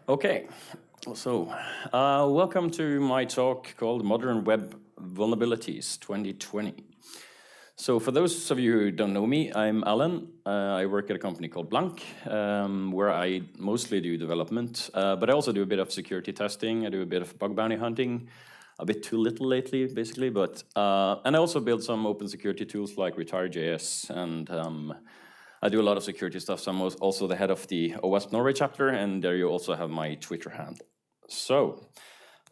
Okay, so welcome to my talk called Modern Web Vulnerabilities 2020. So for those of you who don't know me, I'm Erlend. I work at a company called Blank, where I mostly do development, but I also do a bit of security testing. I do a bit of bug bounty hunting, a bit too little lately, basically, but and I also build some open security tools like Retire.js, and I do a lot of security stuff. So I'm also the head of the OWASP Norway chapter, and there you also have my Twitter handle. So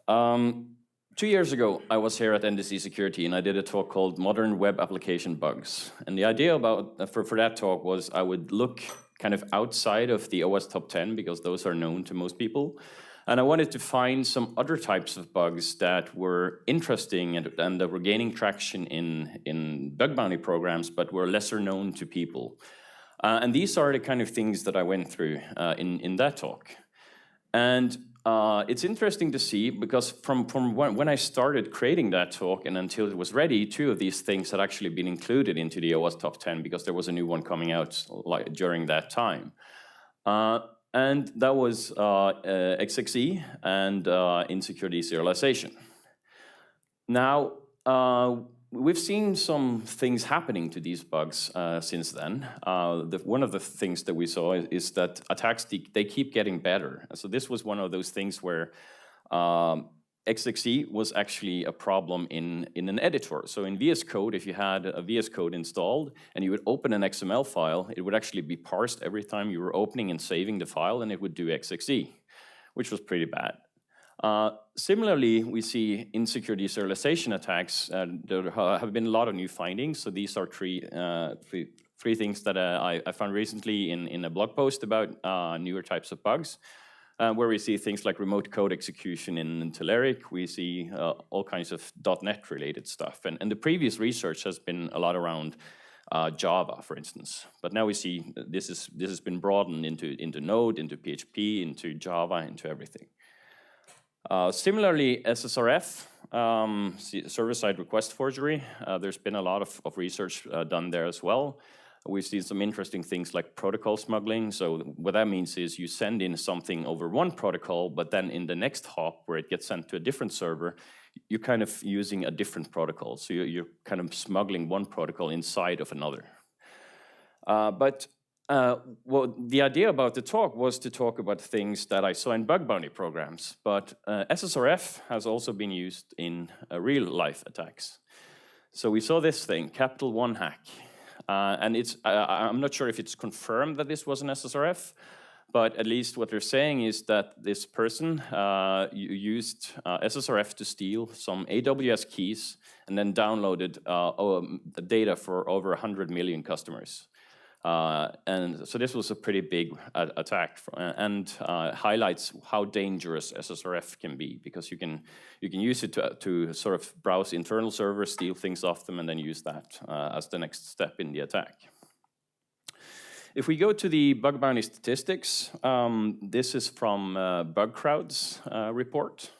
2 years ago, I was here at NDC Security, and I did a talk called Modern Web Application Bugs. And the idea for that talk was I would look kind of outside of the OWASP top 10, because those are known to most people. And I wanted to find some other types of bugs that were interesting and that were gaining traction in bug bounty programs, but were lesser known to people. And these are the kind of things that I went through in that talk. And it's interesting to see, because from when I started creating that talk and until it was ready, 2 of these things had actually been included into the OWASP top 10, because there was a new one coming out during that time. And that was XXE and insecure deserialization. Now, we've seen some things happening to these bugs since then. One of the things that we saw is that attacks, they keep getting better. So this was one of those things where XXE was actually a problem in an editor. So in VS Code, if you had a VS Code installed and you would open an XML file, it would actually be parsed every time you were opening and saving the file, and it would do XXE, which was pretty bad. Similarly, we see insecure deserialization attacks. There have been a lot of new findings. So these are three things that I found recently in a blog post about newer types of bugs, where we see things like remote code execution in Telerik. We see all kinds of .NET related stuff. And the previous research has been a lot around Java, for instance. But now we see this has been broadened into Node, into PHP, into Java, into everything. Similarly, SSRF, server-side request forgery, there's been a lot of research done there as well. We've seen some interesting things like protocol smuggling. So what that means is you send in something over one protocol, but then in the next hop where it gets sent to a different server, you're kind of using a different protocol. So you're kind of smuggling one protocol inside of another. Well, the idea about the talk was to talk about things that I saw in bug bounty programs, but SSRF has also been used in real-life attacks. So we saw this thing, Capital One hack, and I'm not sure if it's confirmed that this was an SSRF, but at least what they're saying is that this person used SSRF to steal some AWS keys and then downloaded the data for over 100 million customers. And so this was a pretty big attack, and highlights how dangerous SSRF can be, because you can use it to sort of browse internal servers, steal things off them, and then use that as the next step in the attack. If we go to the bug bounty statistics, this is from BugCrowd's report.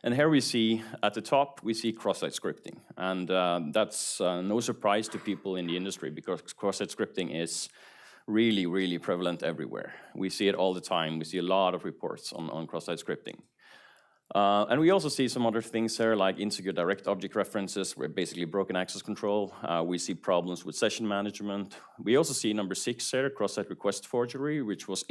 And here we see, at the top, we see cross-site scripting. And that's no surprise to people in the industry, because cross-site scripting is really, really prevalent everywhere. We see it all the time. We see a lot of reports on cross-site scripting. And we also see some other things there, like insecure direct object references, where basically broken access control. We see problems with session management. We also see number 6 there, cross-site request forgery, which was,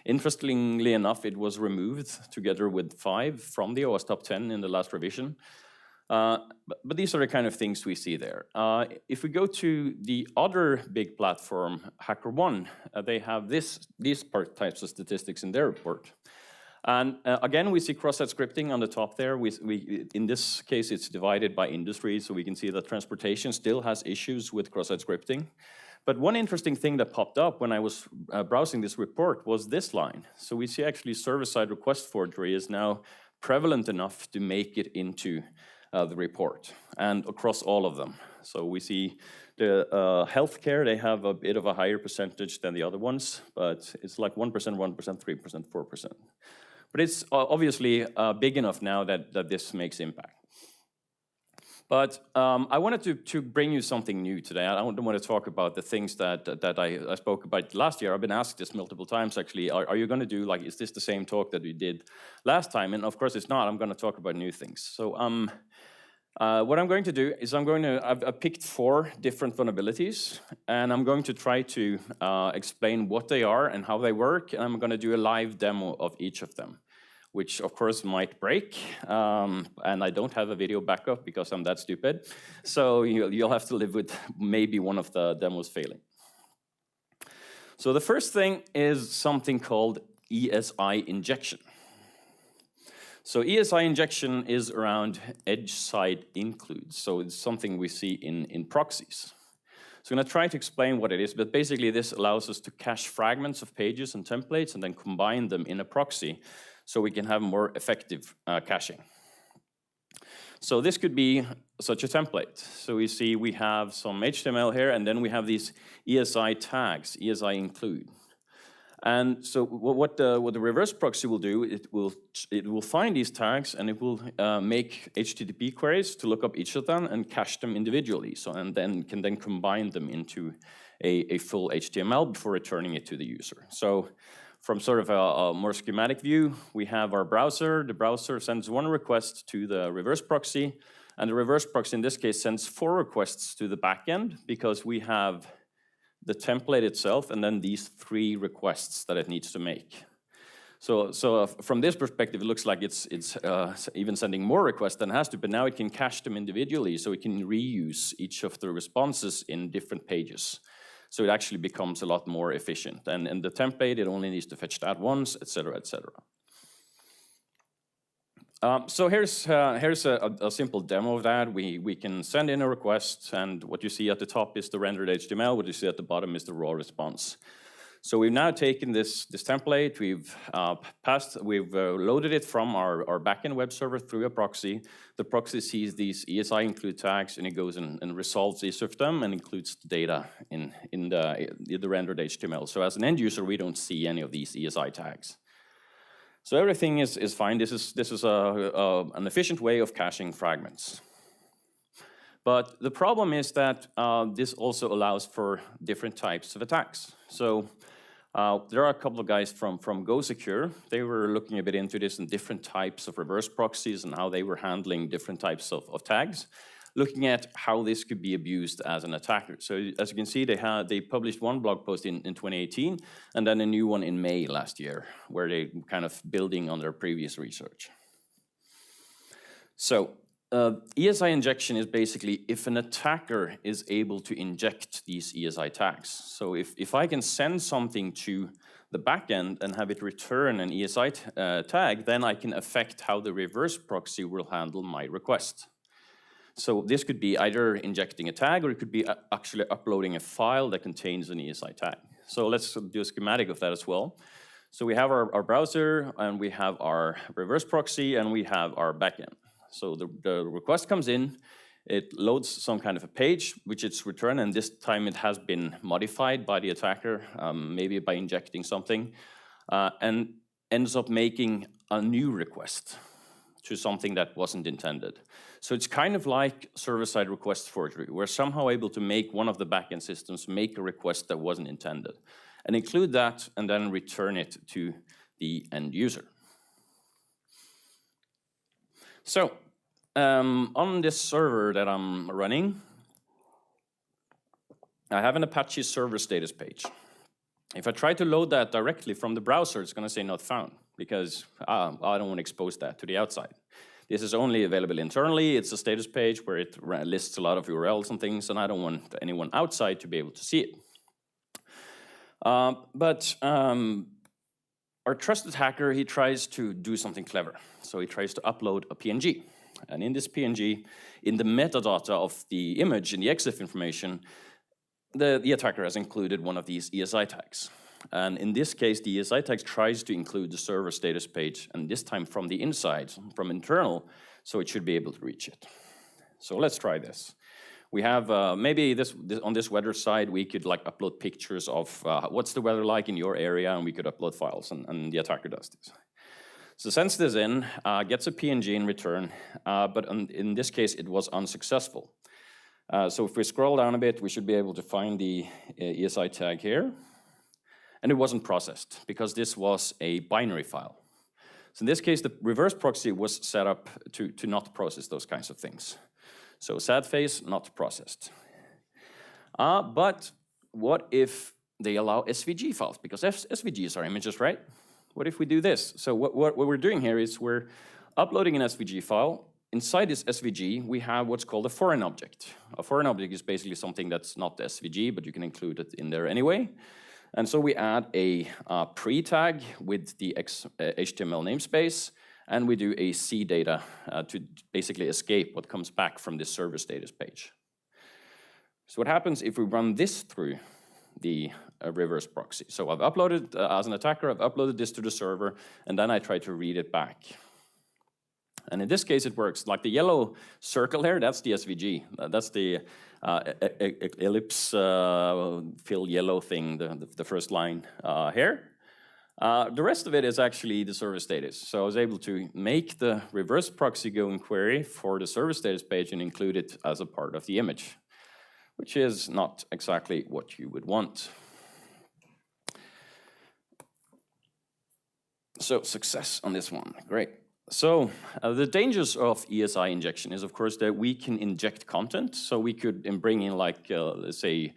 interestingly enough, it was removed together with 5 from the OWASP top 10 in the last revision. But these are the kind of things we see there. If we go to the other big platform, HackerOne, they have these types of statistics in their report. And again, we see cross-site scripting on the top there. In this case, it's divided by industry, so we can see that transportation still has issues with cross-site scripting. But one interesting thing that popped up when I was browsing this report was this line. So we see actually server-side request forgery is now prevalent enough to make it into the report, and across all of them. So we see the healthcare, they have a bit of a higher percentage than the other ones, but it's like 1%, 1%, 3%, 4%. But it's obviously big enough now that this makes impact. But I wanted to bring you something new today. I don't want to talk about the things that I spoke about last year. I've been asked this multiple times, actually. Are you going to do, like, is this the same talk that we did last time? And of course it's not. I'm going to talk about new things. So what I'm going to do is I've picked 4 different vulnerabilities, and I'm going to try to explain what they are and how they work, and I'm going to do a live demo of each of them, which of course might break, and I don't have a video backup because I'm that stupid. So you'll have to live with maybe one of the demos failing. So the first thing is something called ESI Injection. So ESI Injection is around edge side includes. So it's something we see in proxies. So I'm going to try to explain what it is, but basically this allows us to cache fragments of pages and templates and then combine them in a proxy so we can have more effective caching. So this could be such a template. So we see we have some HTML here, and then we have these ESI tags, ESI include. And so what the reverse proxy will do, it will find these tags, and it will make HTTP queries to look up each of them and cache them individually. So and then can then combine them into a full HTML before returning it to the user. So from sort of a more schematic view, we have our browser. The browser sends 1 request to the reverse proxy, and the reverse proxy in this case sends 4 requests to the backend because we have the template itself and then these 3 requests that it needs to make. So from this perspective, it looks like it's even sending more requests than it has to, but now it can cache them individually, so it can reuse each of the responses in different pages. So it actually becomes a lot more efficient. And in the template, it only needs to fetch that once, etc., etc. So here's a simple demo of that. We can send in a request, and what you see at the top is the rendered HTML. What you see at the bottom is the raw response. So we've now taken this template, we've loaded it from our backend web server through a proxy. The proxy sees these ESI include tags, and it goes and resolves each of them and includes the data in the rendered HTML. So as an end user, we don't see any of these ESI tags. So everything is fine. This is an efficient way of caching fragments. But the problem is that this also allows for different types of attacks. So there are a couple of guys from GoSecure. They were looking a bit into this and different types of reverse proxies and how they were handling different types of tags, looking at how this could be abused as an attacker. So as you can see, they published 1 blog post in 2018 and then a new one in May last year, where they kind of building on their previous research. So ESI injection is basically if an attacker is able to inject these ESI tags. So if I can send something to the backend and have it return an ESI tag, then I can affect how the reverse proxy will handle my request. So this could be either injecting a tag, or it could be actually uploading a file that contains an ESI tag. So let's do a schematic of that as well. So we have our browser, and we have our reverse proxy, and we have our backend. So the request comes in, it loads some kind of a page, which it's returned, and this time it has been modified by the attacker, maybe by injecting something, and ends up making a new request to something that wasn't intended. So it's kind of like server-side request forgery. We're somehow able to make one of the backend systems make a request that wasn't intended, and include that, and then return it to the end user. So on this server that I'm running, I have an Apache server status page. If I try to load that directly from the browser, it's going to say not found, because I don't want to expose that to the outside. This is only available internally. It's a status page where it lists a lot of URLs and things, and I don't want anyone outside to be able to see it. But our trusted hacker, he tries to do something clever. So he tries to upload a PNG. And in this PNG, in the metadata of the image, in the EXIF information, the attacker has included one of these ESI tags. And in this case, the ESI tag tries to include the server status page, and this time from the inside, from internal, so it should be able to reach it. So let's try this. We have maybe on this weather side, we could like upload pictures of what's the weather like in your area, and we could upload files, and the attacker does this. So sends this in, gets a PNG in return, but in this case, it was unsuccessful. So if we scroll down a bit, we should be able to find the ESI tag here. And it wasn't processed because this was a binary file. So in this case, the reverse proxy was set up to not process those kinds of things. So sad face, not processed. But what if they allow SVG files? Because SVGs are images, right? What if we do this? So what we're doing here is we're uploading an SVG file. Inside this SVG, we have what's called a foreign object. A foreign object is basically something that's not the SVG, but you can include it in there anyway. And so we add a pre-tag with the HTML namespace, and we do a C data to basically escape what comes back from this server status page. So what happens if we run this through the reverse proxy? So I've uploaded, as an attacker, I've uploaded this to the server, and then I try to read it back. And in this case, it works. Like the yellow circle here, that's the SVG. That's the ellipse fill yellow thing, the first line here. The rest of it is actually the server status. So I was able to make the reverse proxy go and query for the server status page and include it as a part of the image, which is not exactly what you would want. So success on this one, great. So the dangers of ESI injection is, of course, that we can inject content. So we could bring in, like, let's say,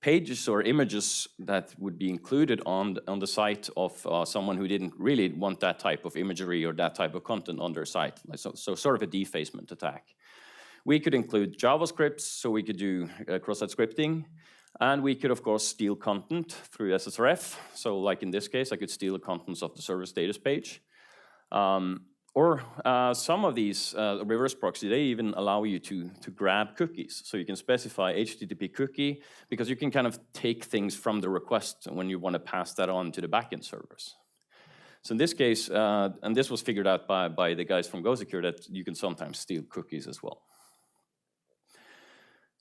pages or images that would be included on the site of someone who didn't really want that type of imagery or that type of content on their site. So sort of a defacement attack. We could include JavaScript, so we could do cross-site scripting. And we could, of course, steal content through SSRF. So like in this case, I could steal the contents of the server status page. Or some of these reverse proxy, they even allow you to grab cookies. So you can specify HTTP cookie, because you can kind of take things from the request when you want to pass that on to the backend servers. So in this case, and this was figured out by the guys from GoSecure, that you can sometimes steal cookies as well.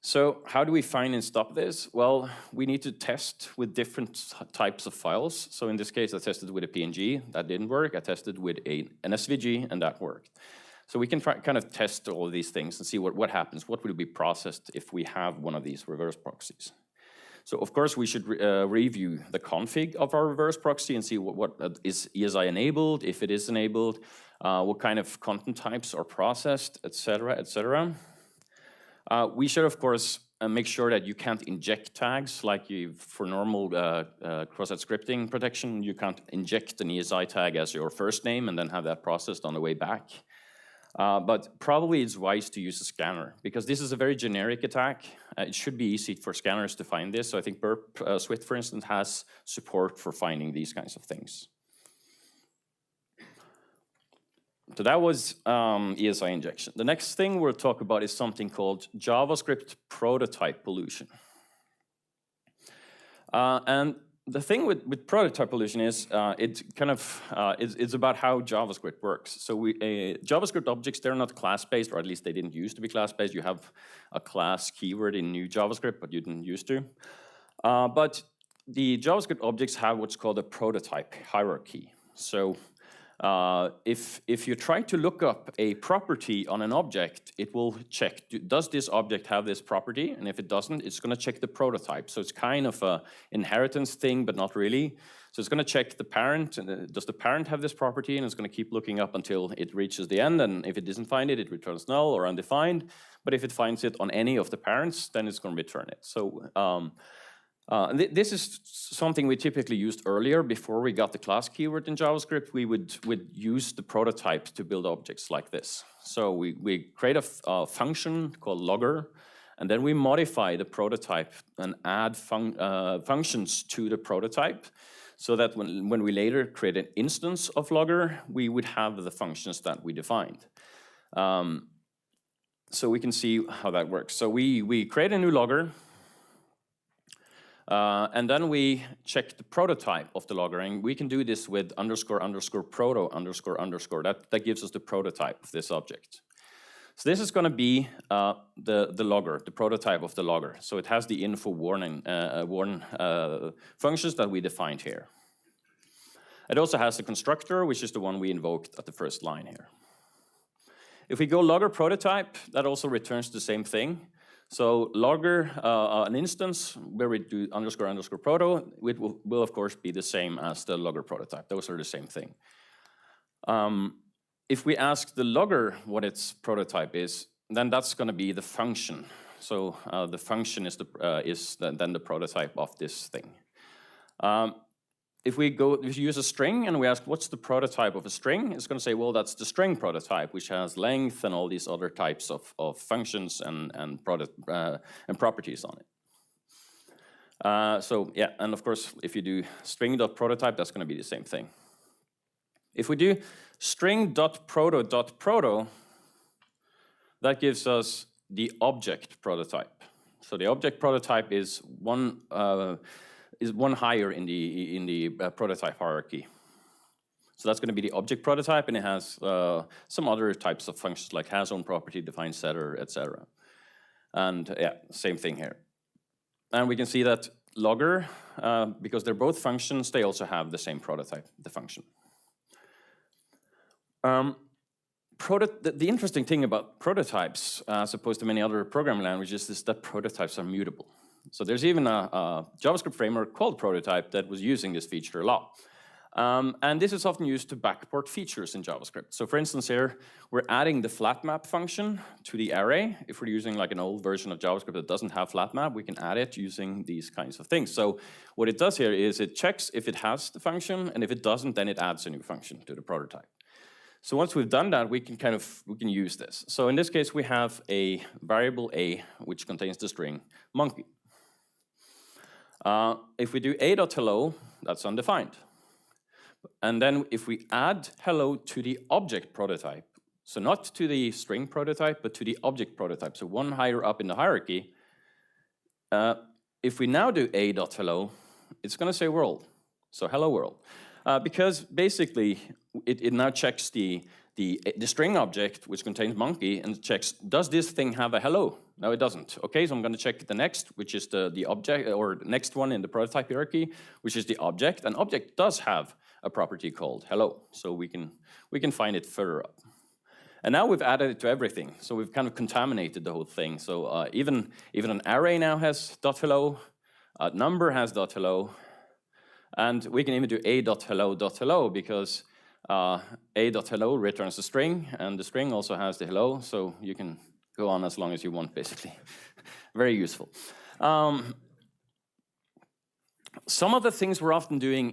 So how do we find and stop this? Well, we need to test with different types of files. So in this case, I tested with a PNG, that didn't work. I tested with an SVG, and that worked. So we can kind of test all of these things and see what happens. What will be processed if we have one of these reverse proxies? So of course, we should review the config of our reverse proxy and see what is ESI enabled, if it is enabled, what kind of content types are processed, etc., etc. We should, of course, make sure that you can't inject tags like for normal cross-site scripting protection. You can't inject an ESI tag as your first name and then have that processed on the way back. But probably it's wise to use a scanner, because this is a very generic attack. It should be easy for scanners to find this. So I think Burp Swift, for instance, has support for finding these kinds of things. So that was ESI injection. The next thing we'll talk about is something called JavaScript prototype pollution. And the thing with prototype pollution is it's kind of it's about how JavaScript works. So JavaScript objects, they're not class-based, or at least they didn't used to be class-based. You have a class keyword in new JavaScript, but you didn't used to. But the JavaScript objects have what's called a prototype hierarchy. So if you try to look up a property on an object, it will check, does this object have this property? And if it doesn't, it's going to check the prototype. So it's kind of an inheritance thing, but not really. So it's going to check the parent, and does the parent have this property? And it's going to keep looking up until it reaches the end. And if it doesn't find it, it returns null or undefined. But if it finds it on any of the parents, then it's going to return it. So this is something we typically used earlier. Before we got the class keyword in JavaScript, we would use the prototype to build objects like this. So we create a function called logger, and then we modify the prototype and add functions to the prototype, so that when we later create an instance of logger, we would have the functions that we defined. So we can see how that works. So we create a new logger, and then we check the prototype of the logger, and we can do this with __proto__. That gives us the prototype of this object. So this is going to be the logger, the prototype of the logger. So it has the info warn functions that we defined here. It also has the constructor, which is the one we invoked at the first line here. If we go logger prototype, that also returns the same thing. So logger, an instance where we do __ proto, it will of course be the same as the logger prototype. Those are the same thing. If we ask the logger what its prototype is, then that's going to be the function. So the function is then the prototype of this thing. If we use a string and we ask what's the prototype of a string, it's going to say, well, that's the string prototype, which has length and all these other types of functions and properties on it. So yeah, and of course, if you do string.prototype, that's going to be the same thing. If we do string.proto.proto, that gives us the object prototype. So the object prototype is one higher in the prototype hierarchy. So that's going to be the object prototype, and it has some other types of functions like has own property, define setter, etc. And yeah, same thing here. And we can see that logger, because they're both functions, they also have the same prototype, the function. The interesting thing about prototypes, as opposed to many other programming languages, is that prototypes are mutable. So there's even a JavaScript framework called Prototype that was using this feature a lot. And this is often used to backport features in JavaScript. So for instance here, we're adding the flat map function to the array. If we're using like an old version of JavaScript that doesn't have flat map, we can add it using these kinds of things. So what it does here is it checks if it has the function, and if it doesn't, then it adds a new function to the prototype. So once we've done that, we can use this. So in this case, we have a variable a, which contains the string monkey. If we do a.hello, that's undefined. And then if we add hello to the object prototype, so not to the string prototype, but to the object prototype, so one higher up in the hierarchy, if we now do a.hello, it's going to say world, so hello world. Because basically, it now checks the string object, which contains monkey, and checks, does this thing have a hello? No, it doesn't. Okay, so I'm going to check the next, which is the object, or the next one in the prototype hierarchy, which is the object. And object does have a property called hello, so we can find it further up. And now we've added it to everything, so we've kind of contaminated the whole thing. So even an array now has .hello, a number has .hello, and we can even do a.hello.hello because a.hello returns a string, and the string also has the hello, so you can go on as long as you want, basically. Very useful. Some of the things we're often doing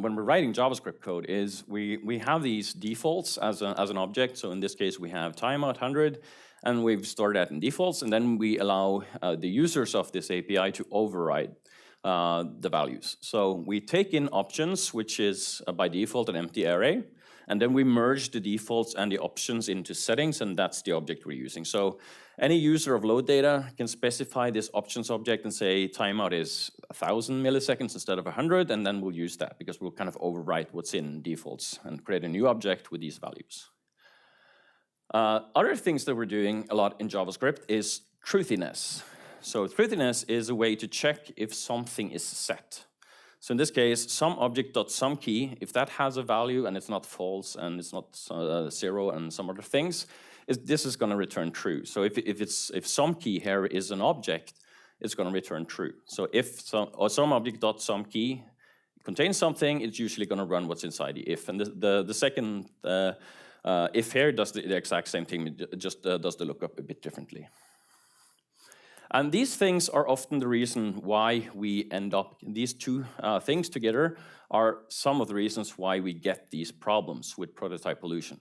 when we're writing JavaScript code is we have these defaults as an object. So in this case, we have timeout 100, and we've stored that in defaults, and then we allow the users of this API to override the values. So we take in options, which is by default an empty array, and then we merge the defaults and the options into settings, and that's the object we're using. So any user of load data can specify this options object and say timeout is 1,000 milliseconds instead of 100, and then we'll use that because we'll kind of overwrite what's in defaults and create a new object with these values. Other things that we're doing a lot in JavaScript is truthiness. So truthiness is a way to check if something is set. So in this case, SomeObject.SomeKey, if that has a value and it's not false and it's not 0 and some other things, this is going to return true. So if SomeKey here is an object, it's going to return true. So if SomeObject.SomeKey contains something, it's usually going to run what's inside the if. And the second if here does the exact same thing, it just does the lookup a bit differently. And these things are often the reason why we end up, these two things together are some of the reasons why we get these problems with prototype pollution.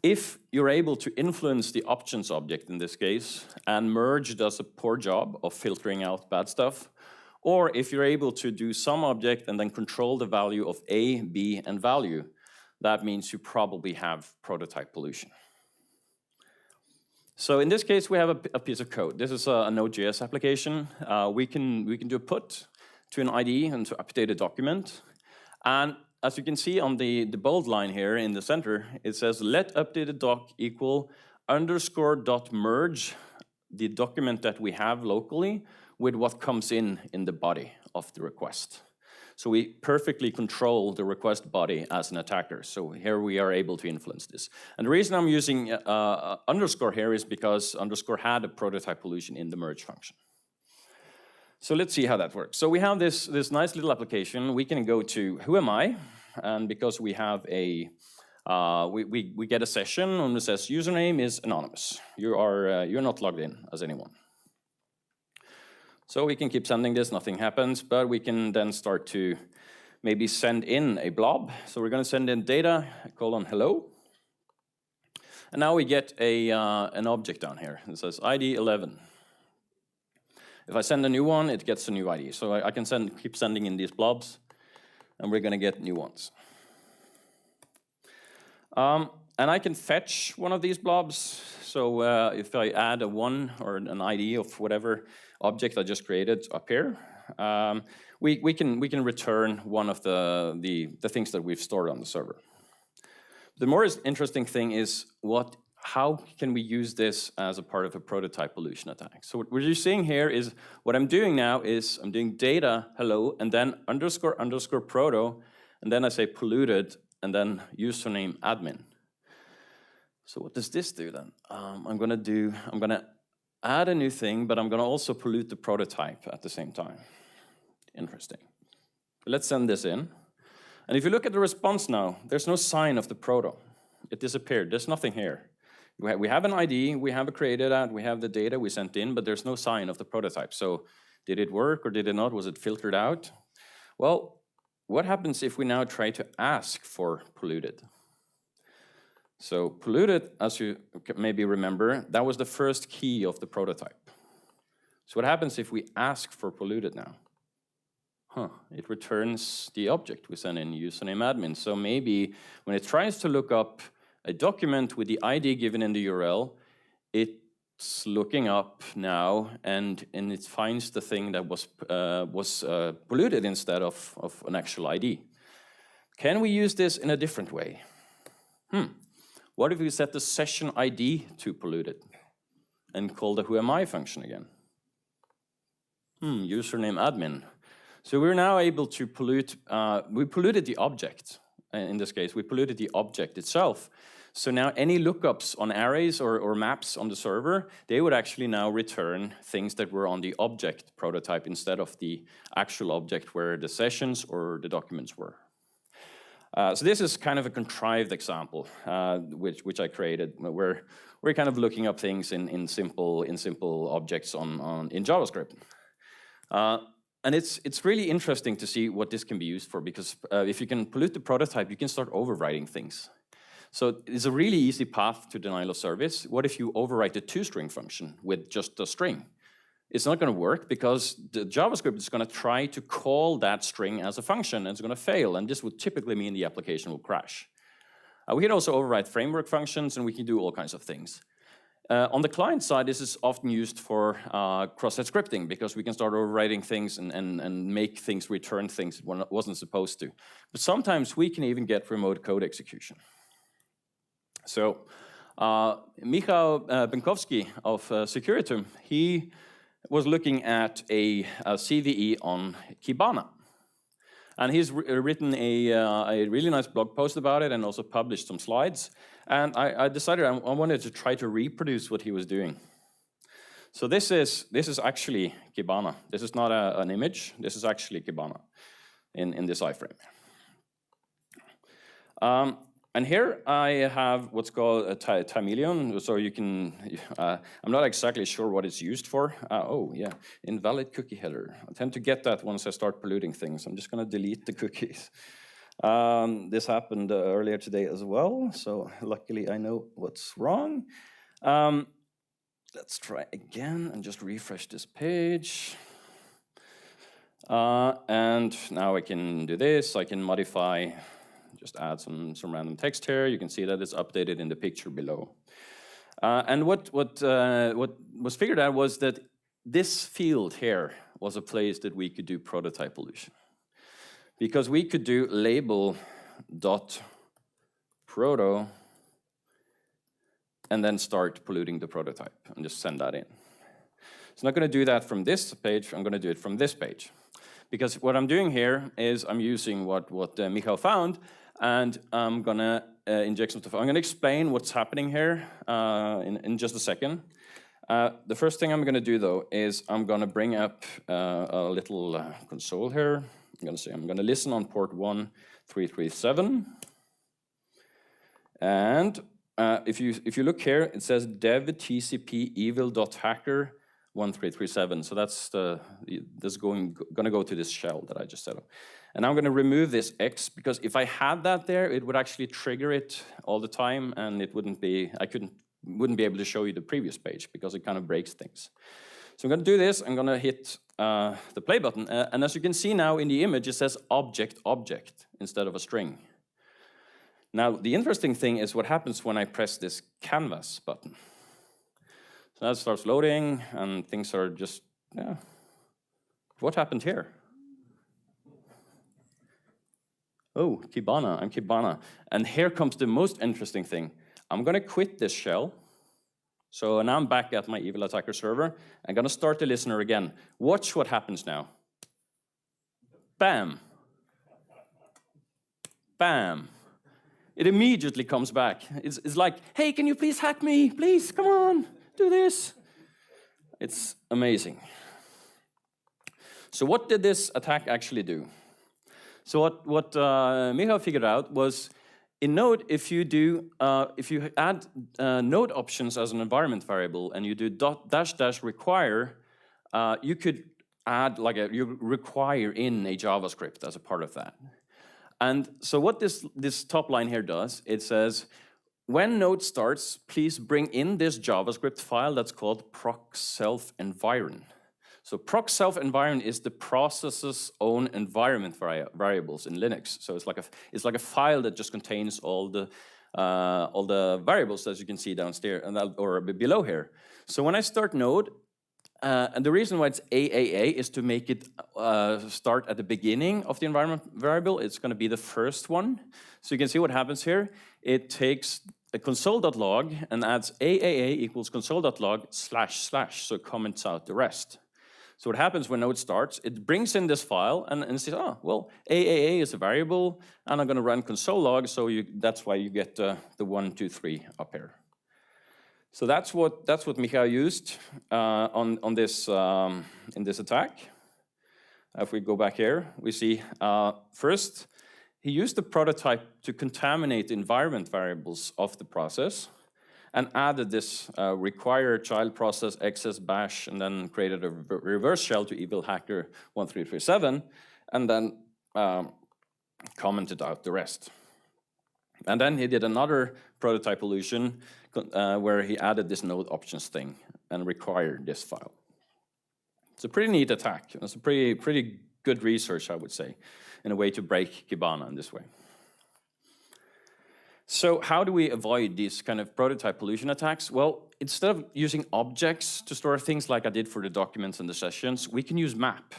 If you're able to influence the options object in this case, and merge does a poor job of filtering out bad stuff, or if you're able to do some object and then control the value of A, B, and value, that means you probably have prototype pollution. So in this case, we have a piece of code. This is a Node.js application. We can do a put to an ID and to update a document. And as you can see on the bold line here in the center, it says let updated doc equal _.merge the document that we have locally with what comes in the body of the request. So we perfectly control the request body as an attacker. So here we are able to influence this. And the reason I'm using underscore here is because underscore had a prototype pollution in the merge function. So let's see how that works. So we have this nice little application. We can go to who am I? And because we have a, we get a session and it says username is anonymous. You're not logged in as anyone. So we can keep sending this, nothing happens, but we can then start to maybe send in a blob. So we're going to send in data, :hello. And now we get an object down here. It says ID 11. If I send a new one, it gets a new ID. So I can keep sending in these blobs, and we're going to get new ones. And I can fetch one of these blobs. So if I add a 1 or an ID of whatever object I just created up here, we can return one of the things that we've stored on the server. The more interesting thing is how can we use this as a part of a prototype pollution attack? So what you're seeing here is what I'm doing now is I'm doing data hello and then underscore proto, and then I say polluted and then username admin. So what does this do then? I'm gonna add a new thing, but I'm gonna also pollute the prototype at the same time. Interesting. Let's send this in. And if you look at the response now, there's no sign of the proto. It disappeared, there's nothing here. We have an ID, we have a created ad, we have the data we sent in, but there's no sign of the prototype. So did it work or did it not? Was it filtered out? Well, what happens if we now try to ask for polluted? So polluted, as you maybe remember, that was the first key of the prototype. So what happens if we ask for polluted now? It returns the object we sent in, username admin. So maybe when it tries to look up a document with the ID given in the URL, it's looking up now and it finds the thing that was polluted instead of an actual ID. Can we use this in a different way? What if we set the session ID to polluted and call the whoami function again? Username admin. So we're now able to pollute, we polluted the object. In this case, we polluted the object itself. So now any lookups on arrays or maps on the server, they would actually now return things that were on the object prototype instead of the actual object where the sessions or the documents were. So this is kind of a contrived example, which I created, where we're kind of looking up things in simple objects in JavaScript. And it's really interesting to see what this can be used for, because if you can pollute the prototype, you can start overwriting things. So it's a really easy path to denial of service. What if you overwrite the toString function with just a string? It's not going to work because the JavaScript is going to try to call that string as a function, and it's going to fail, and this would typically mean the application will crash. We can also overwrite framework functions, and we can do all kinds of things. On the client side, this is often used for cross-site scripting, because we can start overwriting things and make things return things when it wasn't supposed to. But sometimes we can even get remote code execution. So Michał Benkowski of Security, he was looking at a CVE on Kibana. And he's written a really nice blog post about it and also published some slides. And I decided I wanted to try to reproduce what he was doing. So this is actually Kibana. This is not an image. This is actually Kibana in this iframe. And here I have what's called a Timelion. So you can, I'm not exactly sure what it's used for. Oh yeah, invalid cookie header. I tend to get that once I start polluting things. I'm just gonna delete the cookies. This happened earlier today as well. So luckily I know what's wrong. Let's try again and just refresh this page. And now I can do this. I can modify, just add some random text here. You can see that it's updated in the picture below. And what was figured out was that this field here was a place that we could do prototype pollution. Because we could do label.proto and then start polluting the prototype and just send that in. So I'm not going to do that from this page, I'm going to do it from this page. Because what I'm doing here is I'm using what Michael found, and I'm gonna inject some stuff. I'm gonna explain what's happening here in just a second. The first thing I'm gonna do though is I'm gonna bring up a little console here. I'm gonna say I'm gonna listen on port 1337, and if you look here, it says dev tcp evil.hacker 1337. So that's gonna go to this shell that I just set up. And I'm gonna remove this X, because if I had that there, it would actually trigger it all the time, and it wouldn't be be able to show you the previous page, because it kind of breaks things. So I'm gonna do this. I'm gonna hit the play button, and as you can see now in the image, it says object instead of a string. Now, the interesting thing is what happens when I press this canvas button. So that starts loading, and things are just, yeah. What happened here? Oh, Kibana, I'm Kibana. And here comes the most interesting thing. I'm gonna quit this shell. So now I'm back at my evil attacker server. I'm gonna start the listener again. Watch what happens now. Bam. Bam. It immediately comes back. It's like, hey, can you please hack me? Please, come on, do this. It's amazing. So what did this attack actually do? So what Michael figured out was, in Node, if you add Node options as an environment variable and you do --require, you could add you require in a JavaScript as a part of that. And so what this top line here does, it says, when Node starts, please bring in this JavaScript file that's called proc_self_environ. So proc_self_environ is the process's own environment variables in Linux. So it's like a file that just contains all the variables, as you can see downstairs or below here. So when I start Node, and the reason why it's AAA is to make it start at the beginning of the environment variable. It's going to be the first one. So you can see what happens here. It takes a console.log and adds AAA equals console.log // so it comments out the rest. So what happens when Node starts, it brings in this file and says, oh, well, AAA is a variable, and I'm going to run console log, so that's why you get the 1, 2, 3 up here. So that's what Michael used on this in this attack. If we go back here, we see first he used the prototype to contaminate the environment variables of the process, and added this require child process access bash, and then created a reverse shell to evil hacker 1337, and then commented out the rest. And then he did another prototype solution where he added this node options thing and required this file. It's a pretty neat attack. It's a pretty good research, I would say, in a way to break Kibana in this way. So how do we avoid these kind of prototype pollution attacks? Well, instead of using objects to store things like I did for the documents and the sessions, we can use map.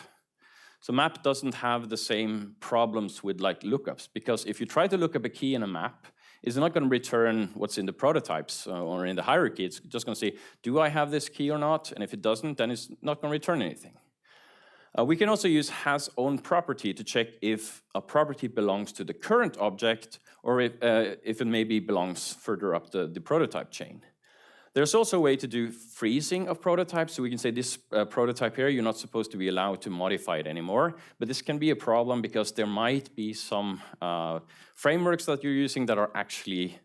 So map doesn't have the same problems with like lookups, because if you try to look up a key in a map, it's not going to return what's in the prototypes or in the hierarchy. It's just going to say, do I have this key or not? And if it doesn't, then it's not going to return anything. We can also use hasOwnProperty to check if a property belongs to the current object or if it maybe belongs further up the prototype chain. There's also a way to do freezing of prototypes. So we can say this prototype here, you're not supposed to be allowed to modify it anymore. But this can be a problem because there might be some frameworks that you're using that are actually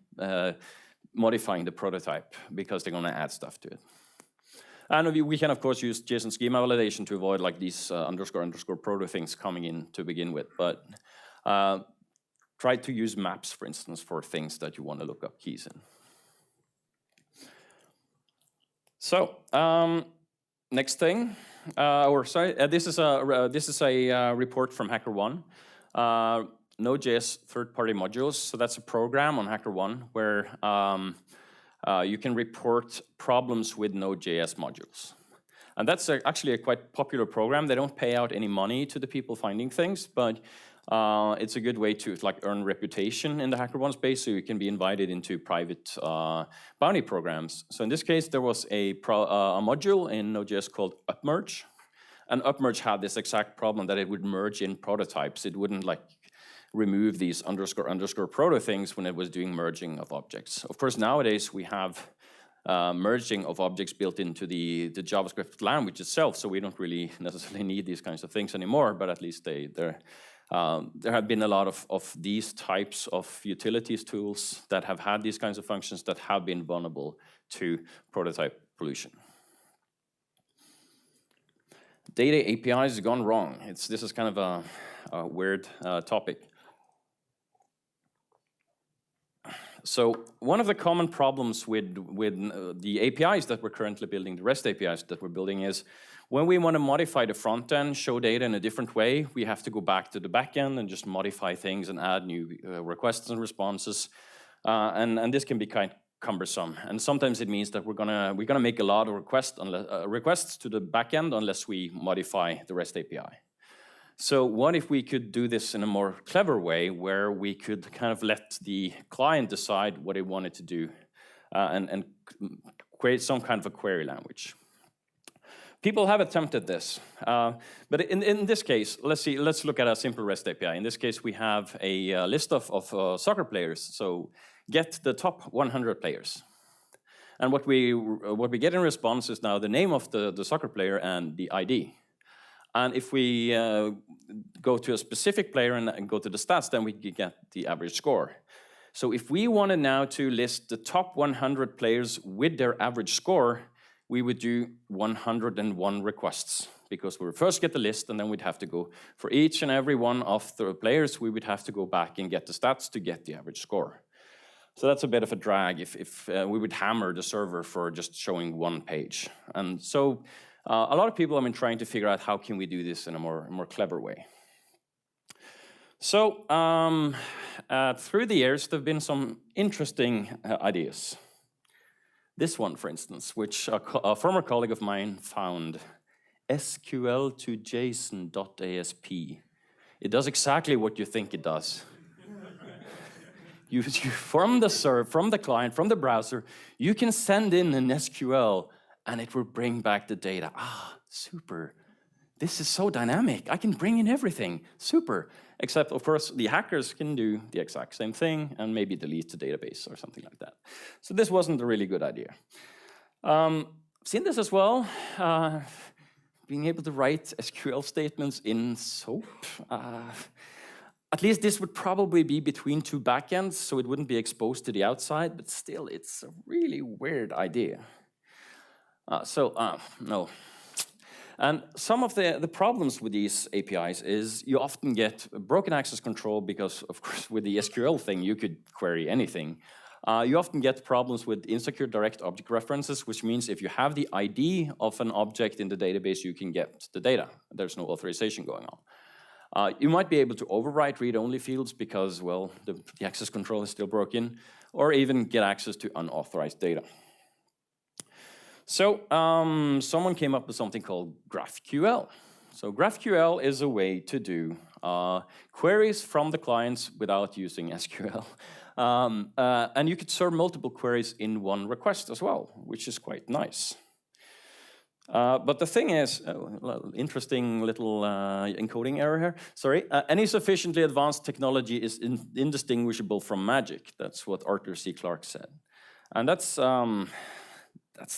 modifying the prototype because they're going to add stuff to it. And we can, of course, use JSON schema validation to avoid like these __ proto things coming in to begin with. But try to use maps, for instance, for things that you want to look up keys in. So next thing, this is a report from HackerOne. Node.js third-party modules. So that's a program on HackerOne where you can report problems with Node.js modules. And that's actually a quite popular program. They don't pay out any money to the people finding things, but it's a good way to like earn reputation in the HackerOne space, so you can be invited into private bounty programs. So in this case, there was a module in Node.js called upmerge, And upmerge had this exact problem that it would merge in prototypes. It wouldn't like remove these underscore proto things when it was doing merging of objects. Of course, nowadays we have merging of objects built into the JavaScript language itself, so we don't really necessarily need these kinds of things anymore, but at least there have been a lot of these types of utilities tools that have had these kinds of functions that have been vulnerable to prototype pollution. Data APIs has gone wrong. This is kind of a weird topic. So one of the common problems with the APIs that we're currently building, the REST APIs that we're building, is when we want to modify the front end, show data in a different way, we have to go back to the back end and just modify things and add new requests and responses. And this can be kind of cumbersome. And sometimes it means that we're gonna make a lot of requests to the back end unless we modify the REST API. So what if we could do this in a more clever way where we could kind of let the client decide what it wanted to do and create some kind of a query language? People have attempted this, but in this case, let's look at a simple REST API. In this case, we have a list of soccer players. So get the top 100 players. And what we get in response is now the name of the soccer player and the ID. And if we go to a specific player and go to the stats, then we get the average score. So if we wanted now to list the top 100 players with their average score, we would do 101 requests, because we would first get the list, and then we'd have to go for each and every one of the players, we would have to go back and get the stats to get the average score. So that's a bit of a drag if we would hammer the server for just showing one page. And so a lot of people have been trying to figure out how can we do this in a more clever way. So through the years, there have been some interesting ideas. This one, for instance, which a former colleague of mine found, SQL to JSON.asp. It does exactly what you think it does. You from the server, from the client, from the browser, you can send in an SQL and it will bring back the data. Ah, super. This is so dynamic. I can bring in everything. Super. Except, of course, the hackers can do the exact same thing and maybe delete the database or something like that. So this wasn't a really good idea. Seen this as well. Being able to write SQL statements in SOAP. At least this would probably be between two backends, so it wouldn't be exposed to the outside, but still, it's a really weird idea. No. And some of the problems with these APIs is you often get broken access control because, of course, with the SQL thing, you could query anything. You often get problems with insecure direct object references, which means if you have the ID of an object in the database, you can get the data. There's no authorization going on. You might be able to overwrite read-only fields because, well, the access control is still broken, or even get access to unauthorized data. So someone came up with something called GraphQL. So GraphQL is a way to do queries from the clients without using SQL. And you could serve multiple queries in one request as well, which is quite nice. But the thing is, interesting little encoding error here. Sorry. Any sufficiently advanced technology is indistinguishable from magic. That's what Arthur C. Clarke said. And that's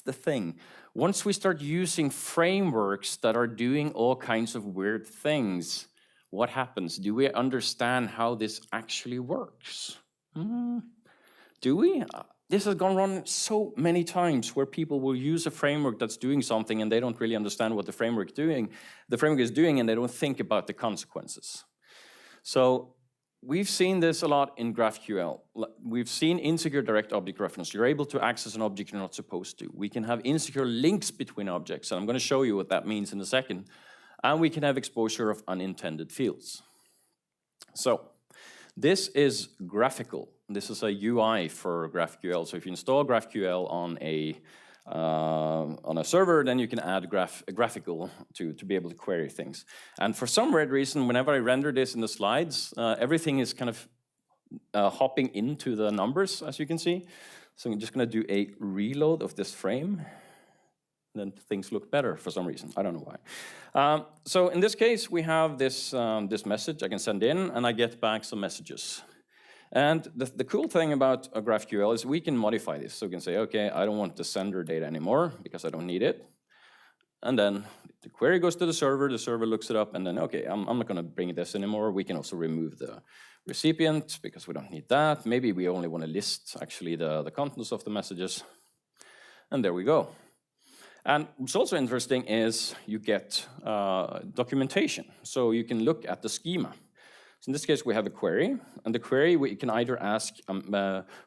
the thing. Once we start using frameworks that are doing all kinds of weird things, what happens? Do we understand how this actually works? Do we? This has gone wrong so many times where people will use a framework that's doing something and they don't really understand what the framework is doing, and they don't think about the consequences. So we've seen this a lot in GraphQL. We've seen insecure direct object reference. You're able to access an object you're not supposed to. We can have insecure links between objects, and I'm going to show you what that means in a second. And we can have exposure of unintended fields. So this is graphical. This is a UI for GraphQL. So if you install GraphQL on a server, then you can add graphical to be able to query things. And for some weird reason, whenever I render this in the slides, everything is kind of hopping into the numbers, as you can see. So I'm just going to do a reload of this frame. then things look better for some reason. I don't know why. So in this case, we have this, this message I can send in, and I get back some messages. And the cool thing about a GraphQL is we can modify this. So we can say, okay, I don't want the sender data anymore because I don't need it. And then the query goes to the server looks it up, and then, okay, I'm not gonna bring this anymore. We can also remove the recipient because we don't need that. Maybe we only wanna list actually the contents of the messages. And there we go. And what's also interesting is you get documentation. So you can look at the schema. So in this case, we have a query, and the query we can either ask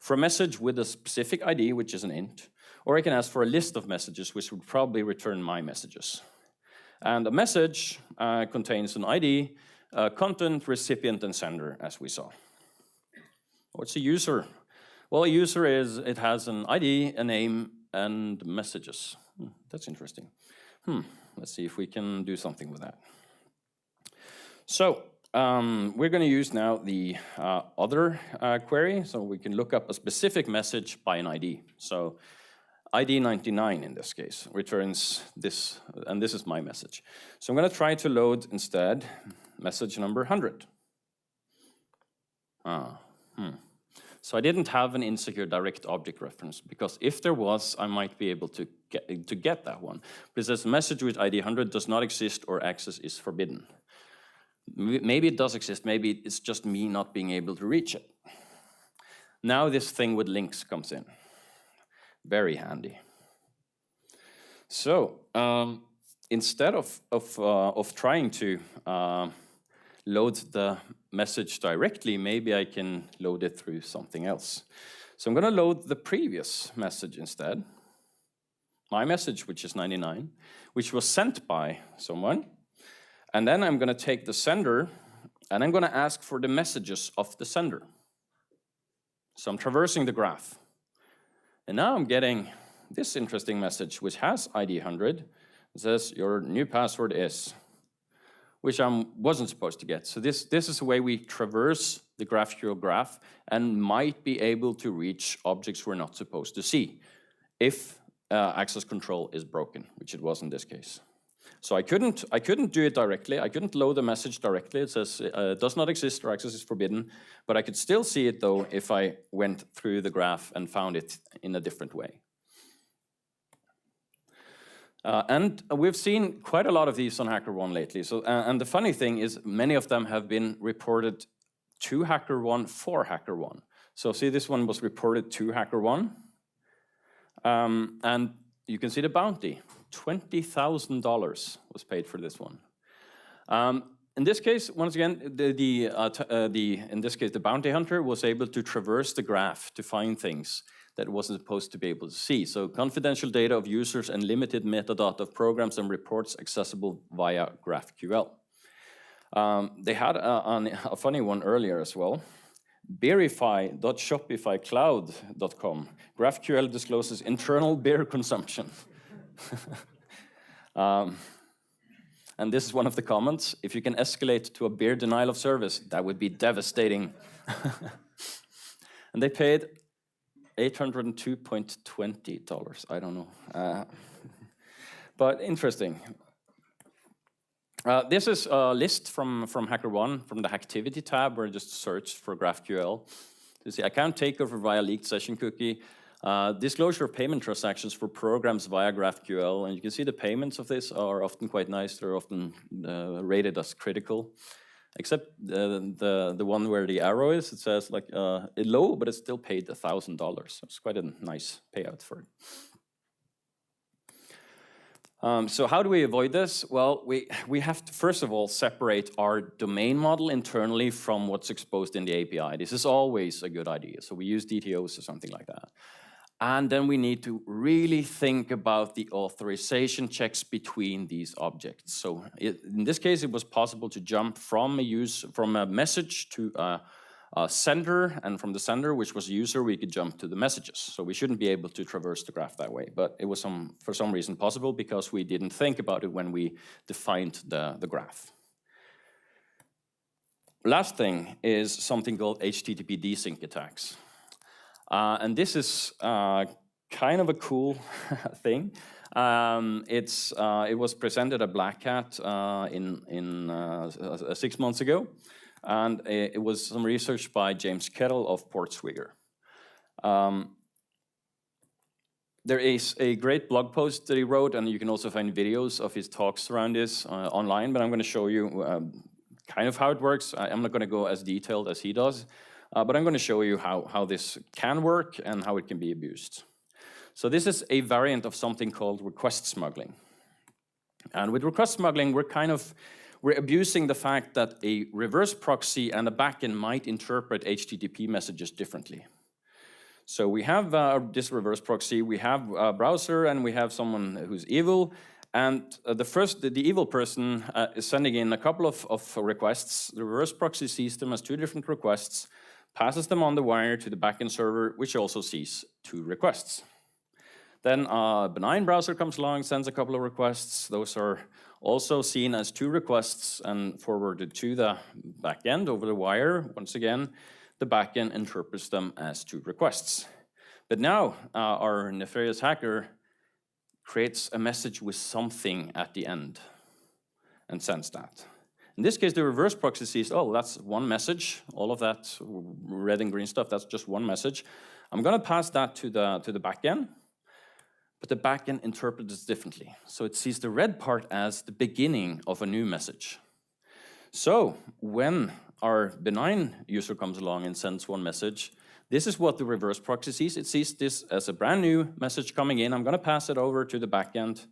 for a message with a specific ID, which is an int, or I can ask for a list of messages, which would probably return my messages. And a message contains an ID, content, recipient, and sender, as we saw. What's a user? Well, a user it has an ID, a name, and messages. That's interesting. Let's see if we can do something with that. So we're going to use now the other query, so we can look up a specific message by an ID. So ID 99 in this case returns this, and this is my message. So I'm going to try to load instead message number 100. So I didn't have an insecure direct object reference, because if there was, I might be able to get that one. But it says message with ID 100 does not exist or access is forbidden. Maybe it does exist, maybe it's just me not being able to reach it. Now this thing with links comes in. Very handy. So instead of trying to load the message directly, maybe I can load it through something else. So I'm going to load the previous message instead. My message, which is 99, which was sent by someone. And then I'm going to take the sender, and I'm going to ask for the messages of the sender. So I'm traversing the graph. And now I'm getting this interesting message, which has ID 100. It says, your new password is, which I wasn't supposed to get. So this is the way we traverse the GraphQL graph and might be able to reach objects we're not supposed to see if access control is broken, which it was in this case. So I couldn't do it directly. I couldn't load the message directly. It says does not exist or access is forbidden, but I could still see it though if I went through the graph and found it in a different way. And we've seen quite a lot of these on HackerOne lately. So, and the funny thing is many of them have been reported to HackerOne for HackerOne. So see, this one was reported to HackerOne. And you can see the bounty. $20,000 was paid for this one. In this case, once again, in this case, the bounty hunter was able to traverse the graph to find things that wasn't supposed to be able to see. So confidential data of users and limited metadata of programs and reports accessible via GraphQL. They had a funny one earlier as well. Beerify.shopifycloud.com. GraphQL discloses internal beer consumption. And this is one of the comments. If you can escalate to a beer denial of service, that would be devastating. And they paid $802.20. I don't know. But interesting. This is a list from HackerOne, from the Hacktivity tab, where I just searched for GraphQL. You see account takeover via leaked session cookie, disclosure of payment transactions for programs via GraphQL, and you can see the payments of this are often quite nice. They're often rated as critical, except the one where the arrow is. It says like low, but it still paid $1,000. So it's quite a nice payout for it. So how do we avoid this? Well, we have to, first of all, separate our domain model internally from what's exposed in the API. This is always a good idea. So we use DTOs or something like that. And then we need to really think about the authorization checks between these objects. So in this case, it was possible to jump from a message to a sender, and from the sender, which was a user, we could jump to the messages. So we shouldn't be able to traverse the graph that way, but it was for some reason possible because we didn't think about it when we defined the graph. Last thing is something called HTTP desync attacks. And this is kind of a cool thing. It was presented at Black Hat 6 months ago, and it was some research by James Kettle of Portswigger. There is a great blog post that he wrote, and you can also find videos of his talks around this online, but I'm going to show you kind of how it works. I'm not going to go as detailed as he does, but I'm going to show you how this can work and how it can be abused. So this is a variant of something called request smuggling. And with request smuggling, we're abusing the fact that a reverse proxy and a backend might interpret HTTP messages differently. So we have this reverse proxy, we have a browser, and we have someone who's evil. And the evil person is sending in a couple of requests. The reverse proxy sees them as two different requests, passes them on the wire to the backend server, which also sees two requests. Then a benign browser comes along, sends a couple of requests. Those are also seen as two requests and forwarded to the backend over the wire. Once again, the backend interprets them as two requests. But now our nefarious hacker creates a message with something at the end and sends that. In this case, the reverse proxy sees, oh, that's one message. All of that red and green stuff, that's just one message. I'm going to pass that to the backend, but the backend interprets it differently. So it sees the red part as the beginning of a new message. So when our benign user comes along and sends one message, this is what the reverse proxy sees. It sees this as a brand new message coming in. I'm going to pass it over to the backend,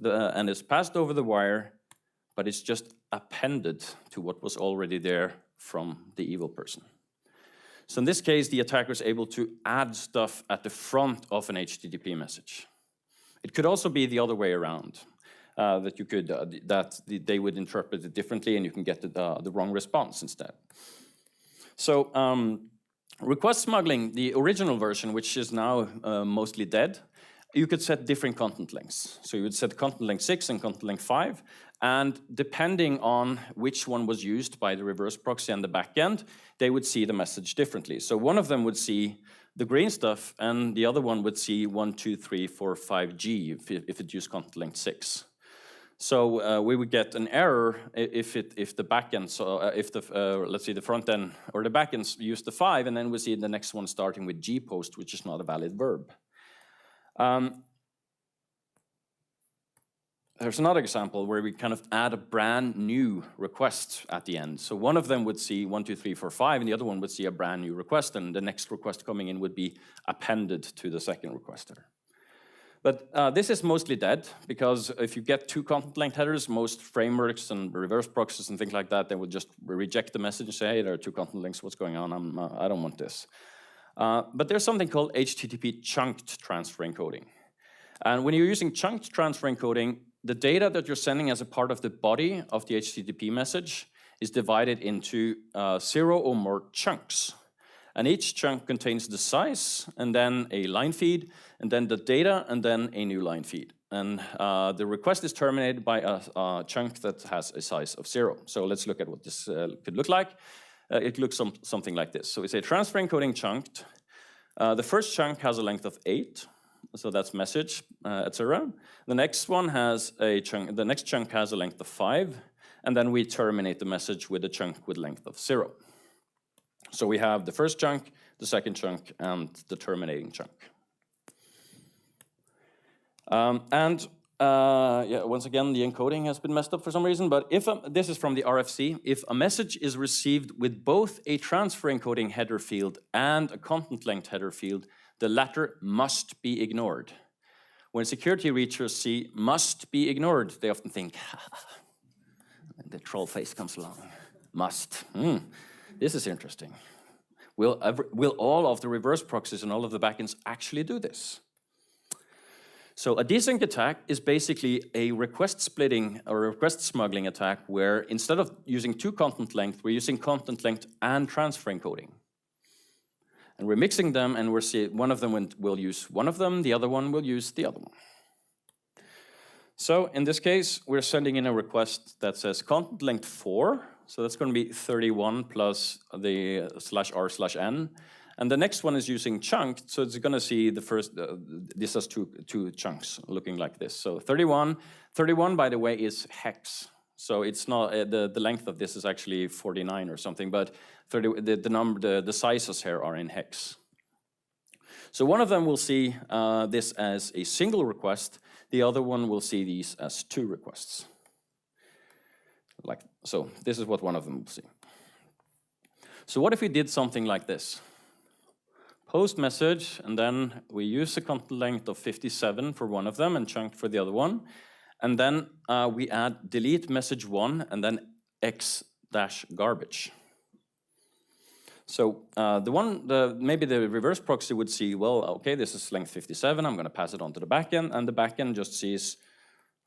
and it's passed over the wire, but it's just appended to what was already there from the evil person. So in this case, the attacker is able to add stuff at the front of an HTTP message. It could also be the other way around. That they would interpret it differently, and you can get the wrong response instead. So request smuggling, the original version, which is now mostly dead, you could set different content lengths. So you would set content length 6 and content length 5, and depending on which one was used by the reverse proxy and the backend, they would see the message differently. So one of them would see the green stuff, and the other one would see 1, 2, 3, 4, 5G if it used content length 6. So we would get an error if the backend, let's see, the front end or the backend used the 5, and then we see the next one starting with G post, which is not a valid verb. There's another example where we kind of add a brand new request at the end. So one of them would see 1, 2, 3, 4, 5, and the other one would see a brand new request, and the next request coming in would be appended to the second requester. But this is mostly dead, because if you get two content length headers, most frameworks and reverse proxies and things like that, they will just reject the message and say, hey, there are two content lengths, what's going on? I don't want this. But there's something called HTTP chunked transfer encoding. And when you're using chunked transfer encoding, the data that you're sending as a part of the body of the HTTP message is divided into 0 or more chunks. And each chunk contains the size, and then a line feed, and then the data, and then a new line feed. And the request is terminated by a chunk that has a size of 0. So let's look at what this could look like. It looks something like this. So we say transfer encoding chunked. The first chunk has a length of 8, so that's message, etc. The next one has a chunk. The next chunk has a length of 5, and then we terminate the message with a chunk with length of 0. So we have the first chunk, the second chunk, and the terminating chunk. Once again, the encoding has been messed up for some reason, but this is from the RFC. If a message is received with both a transfer encoding header field and a content length header field, the latter must be ignored. When security researchers see must be ignored, they often think, and the troll face comes along, must. This is interesting. Will all of the reverse proxies and all of the backends actually do this? So a desync attack is basically a request splitting or request smuggling attack where instead of using two content length, we're using content length and transfer encoding. And we're mixing them, and we're seeing one of them will use one of them, the other one will use the other one. So in this case, we're sending in a request that says content length 4. So that's going to be 31 plus the /r/n. And the next one is using chunked, so it's going to see the first, this has two chunks looking like this. So 31, by the way, is hex. So it's not, the length of this is actually 49 or something, but the sizes here are in hex. So one of them will see this as a single request, the other one will see these as two requests. So this is what one of them will see. So what if we did something like this? Post message, and then we use a content length of 57 for one of them and chunked for the other one. And then we add delete message 1 and then x-garbage. So maybe the reverse proxy would see, well, okay, this is length 57, I'm gonna pass it on to the backend, and the backend just sees,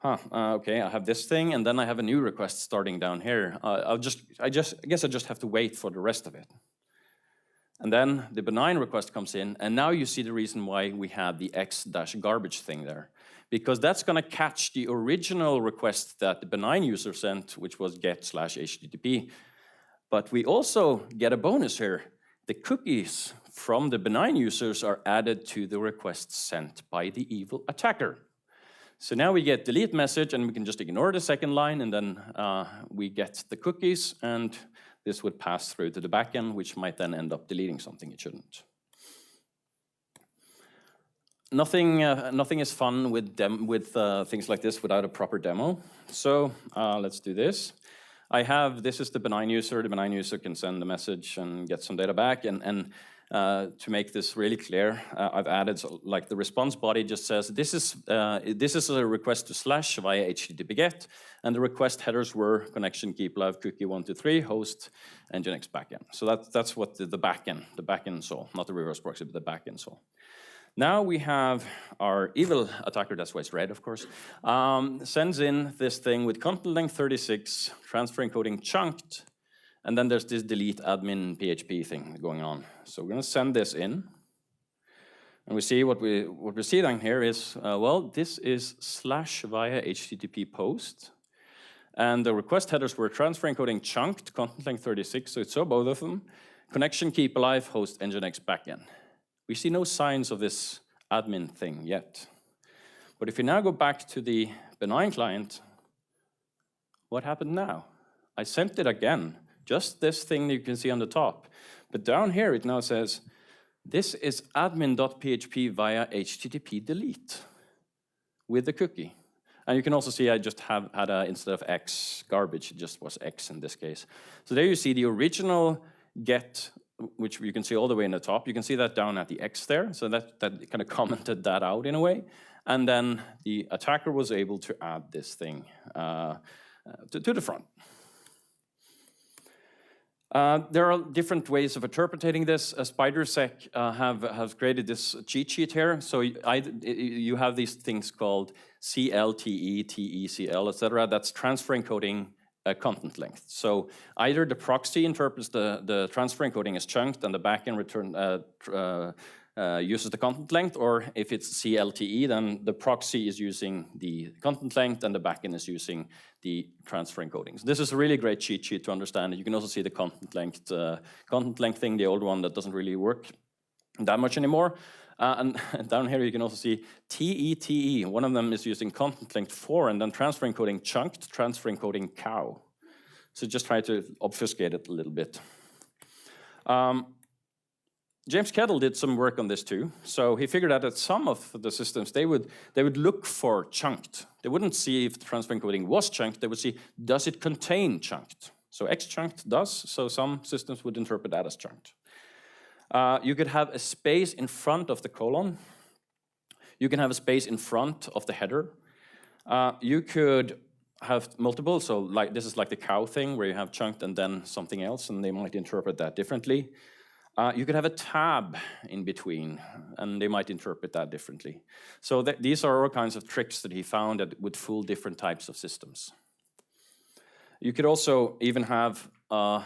okay, I have this thing, and then I have a new request starting down here. I guess I just have to wait for the rest of it. And then the benign request comes in, and now you see the reason why we had the x-garbage thing there. Because that's gonna catch the original request that the benign user sent, which was get/http. But we also get a bonus here. The cookies from the benign users are added to the request sent by the evil attacker. So now we get delete message, and we can just ignore the second line, and then we get the cookies, and this would pass through to the backend, which might then end up deleting something it shouldn't. Nothing is fun with things like this without a proper demo. So let's do this. This is the benign user. The benign user can send a message and get some data back. And to make this really clear, I've added, like the response body just says, this is a request to slash via HTTP GET, and the request headers were connection keep live cookie 123 host nginx backend. So that's what the backend saw, not the reverse proxy, but the backend saw. Now we have our evil attacker, that's why it's red, of course, sends in this thing with content length 36, transfer encoding chunked, and then there's this delete admin PHP thing going on. So we're gonna send this in, and we see what we see down here is, well, this is slash via HTTP post, and the request headers were transfer encoding chunked, content length 36, so it saw both of them, connection keep alive, host nginx backend. We see no signs of this admin thing yet. But if you now go back to the benign client, what happened now? I sent it again, just this thing that you can see on the top. But down here it now says, this is admin.php via HTTP delete with the cookie. And you can also see I just had instead of x garbage, it just was x in this case. So there you see the original get, which you can see all the way in the top. You can see that down at the X there, so that kind of commented that out in a way. And then the attacker was able to add this thing to the front. There are different ways of interpreting this. SpiderSec have created this cheat sheet here. So you have these things called CLTE, TECL, etc. That's transfer encoding content length. So either the proxy interprets the transfer encoding as chunked and the backend uses the content length, or if it's CLTE, then the proxy is using the content length and the backend is using the transfer encoding. So this is a really great cheat sheet to understand. You can also see the content length thing, the old one that doesn't really work that much anymore. And down here you can also see TETE. One of them is using content length 4 and then transfer encoding chunked, transfer encoding cow. So just try to obfuscate it a little bit. James Kettle did some work on this too. So he figured out that some of the systems, they would look for chunked. They wouldn't see if the transfer encoding was chunked. They would see, does it contain chunked? So x-chunked does, so some systems would interpret that as chunked. You could have a space in front of the colon. You can have a space in front of the header. You could have multiple, so like this is like the cow thing where you have chunked and then something else, and they might interpret that differently. You could have a tab in between, and they might interpret that differently. So these are all kinds of tricks that he found that would fool different types of systems. You could also even have /n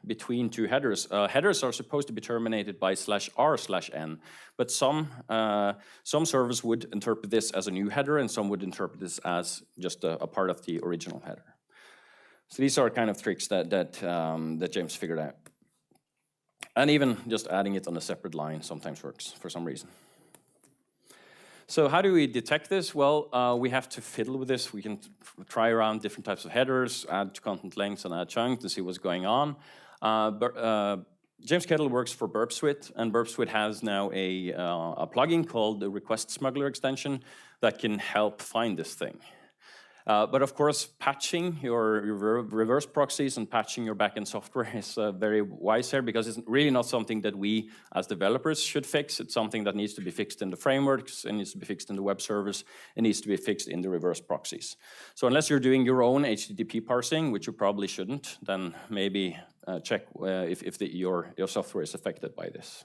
between two headers. Headers are supposed to be terminated by /r/n, but some servers would interpret this as a new header, and some would interpret this as just a part of the original header. So these are kind of tricks that James figured out. And even just adding it on a separate line sometimes works for some reason. So how do we detect this? Well, we have to fiddle with this. We can try around different types of headers, add content lengths and add chunks to see what's going on. James Kettle works for Burp Suite, and Burp Suite has now a plugin called the Request Smuggler extension that can help find this thing. But of course, patching your reverse proxies and patching your backend software is very wise here, because it's really not something that we as developers should fix. It's something that needs to be fixed in the frameworks, it needs to be fixed in the web servers, it needs to be fixed in the reverse proxies. So unless you're doing your own HTTP parsing, which you probably shouldn't, then maybe check if your software is affected by this.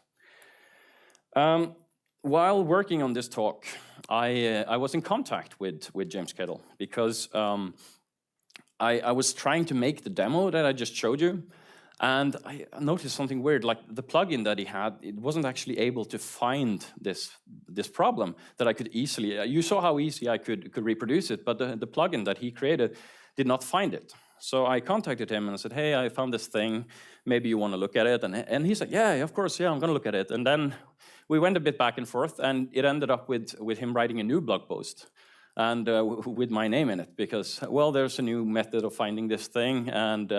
While working on this talk, I was in contact with James Kettle, because I was trying to make the demo that I just showed you, and I noticed something weird. Like the plugin that he had, it wasn't actually able to find this problem that I could easily. You saw how easy I could reproduce it, but the plugin that he created did not find it. So I contacted him and I said, hey, I found this thing, maybe you want to look at it? And he said, yeah, of course, yeah, I'm going to look at it. And then we went a bit back and forth, and it ended up with him writing a new blog post, and with my name in it, because, well, there's a new method of finding this thing, and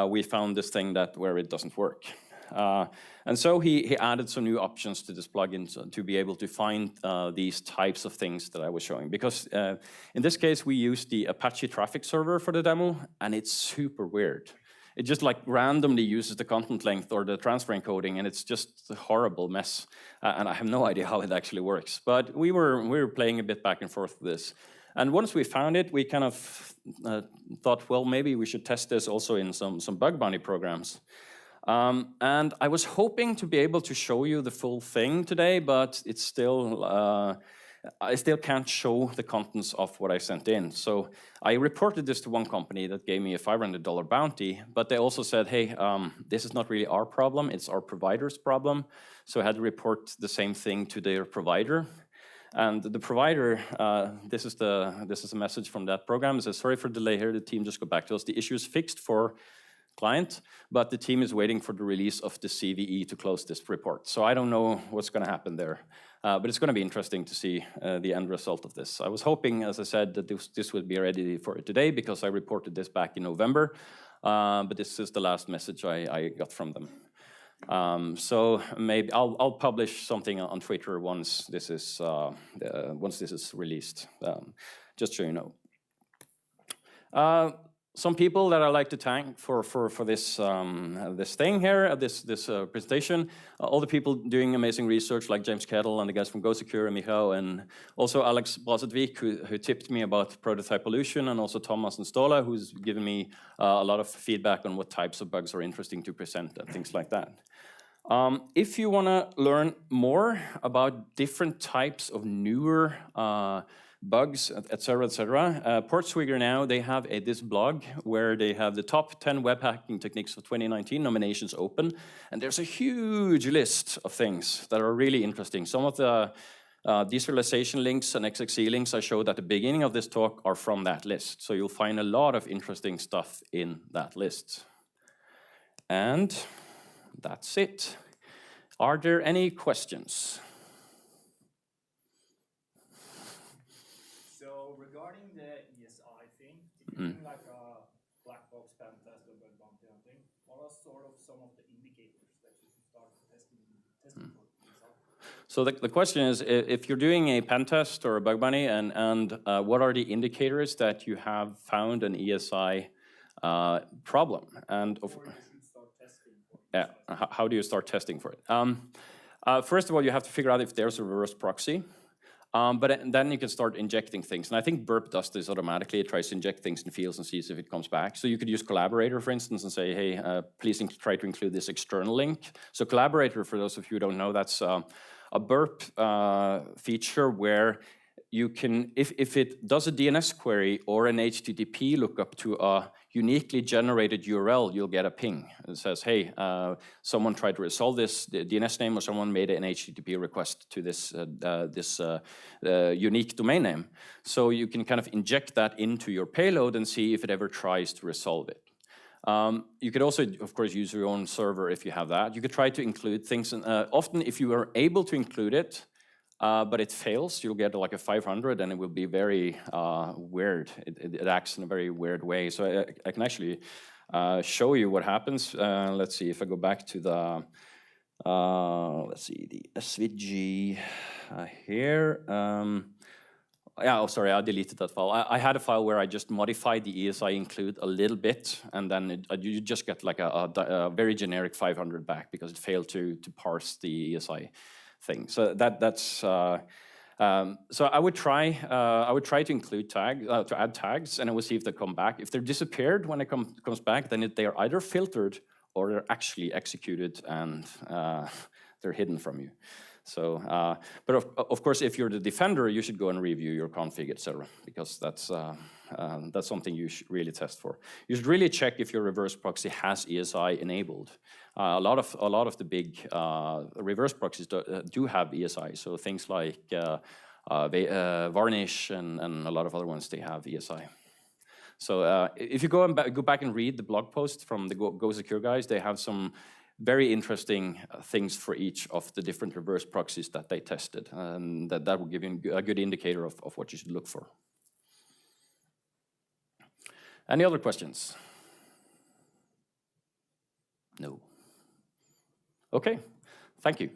we found this thing where it doesn't work. And so he added some new options to this plugin to be able to find these types of things that I was showing. Because in this case, we used the Apache traffic server for the demo, and it's super weird. It just like randomly uses the content length or the transfer encoding, and it's just a horrible mess. And I have no idea how it actually works. But we were playing a bit back and forth with this. And once we found it, we kind of thought, well, maybe we should test this also in some bug bounty programs. And I was hoping to be able to show you the full thing today, but it's still, I still can't show the contents of what I sent in. So I reported this to one company that gave me a $500 bounty, but they also said, hey, this is not really our problem, it's our provider's problem. So I had to report the same thing to their provider. And the provider, this is a message from that program. It says, sorry for the delay here, the team just got back to us. The issue is fixed for client, but the team is waiting for the release of the CVE to close this report. So I don't know what's going to happen there, but it's going to be interesting to see the end result of this. I was hoping, as I said, that this would be ready for today, because I reported this back in November, but this is the last message I got from them. So maybe I'll publish something on Twitter once this is released, just so you know. Some people that I like to thank for this this thing here, this presentation, all the people doing amazing research like James Kettle and the guys from GoSecure and Michał, and also Alex Brazetvik, who tipped me about prototype pollution, and also Thomas and Stola, who's given me a lot of feedback on what types of bugs are interesting to present and things like that. If you want to learn more about different types of newer bugs, etc., Portswigger now, they have this blog where they have the top 10 web hacking techniques of 2019 nominations open, and there's a huge list of things that are really interesting. Some of the deserialization links and XXE links I showed at the beginning of this talk are from that list, so you'll find a lot of interesting stuff in that list. And that's it. Are there any questions? So regarding the ESI thing, if you're doing like a black box pen test or bug bounty hunting, what are sort of some of the indicators that you should start testing for ESI? So the question is, if you're doing a pen test or a bug bounty, and what are the indicators that you have found an ESI problem? And yeah, how do you start testing for it? First of all, you have to figure out if there's a reverse proxy. But then you can start injecting things. And I think Burp does this automatically. It tries to inject things in fields and sees if it comes back. So you could use Collaborator, for instance, and say, hey, please try to include this external link. So Collaborator, for those of you who don't know, that's a Burp feature where you can, if it does a DNS query or an HTTP lookup to a uniquely generated URL, you'll get a ping. It says, hey, someone tried to resolve this DNS name, or someone made an HTTP request to this unique domain name. So you can kind of inject that into your payload and see if it ever tries to resolve it. You could also, of course, use your own server if you have that. You could try to include things. Often, if you are able to include it, but it fails, you'll get like a 500, and it will be very weird. It acts in a very weird way. So I can actually show you what happens. Let's see if I go back to the, let's see, the SVG here. Yeah, oh, sorry, I deleted that file. I had a file where I just modified the ESI include a little bit, and then you just get like a very generic 500 back because it failed to parse the ESI thing. So that's so I would try to include to add tags, and I would see if they come back. If they're disappeared when it comes back, then they are either filtered or they're actually executed and they're hidden from you. So, but of course, if you're the defender, you should go and review your config, etc., because that's something you should really test for. You should really check if your reverse proxy has ESI enabled. A lot of the big reverse proxies do have ESI. So things like Varnish and a lot of other ones, they have ESI. So if you go back and read the blog post from the Go Secure guys, they have some very interesting things for each of the different reverse proxies that they tested, and that will give you a good indicator of what you should look for. Any other questions? No. Okay, thank you.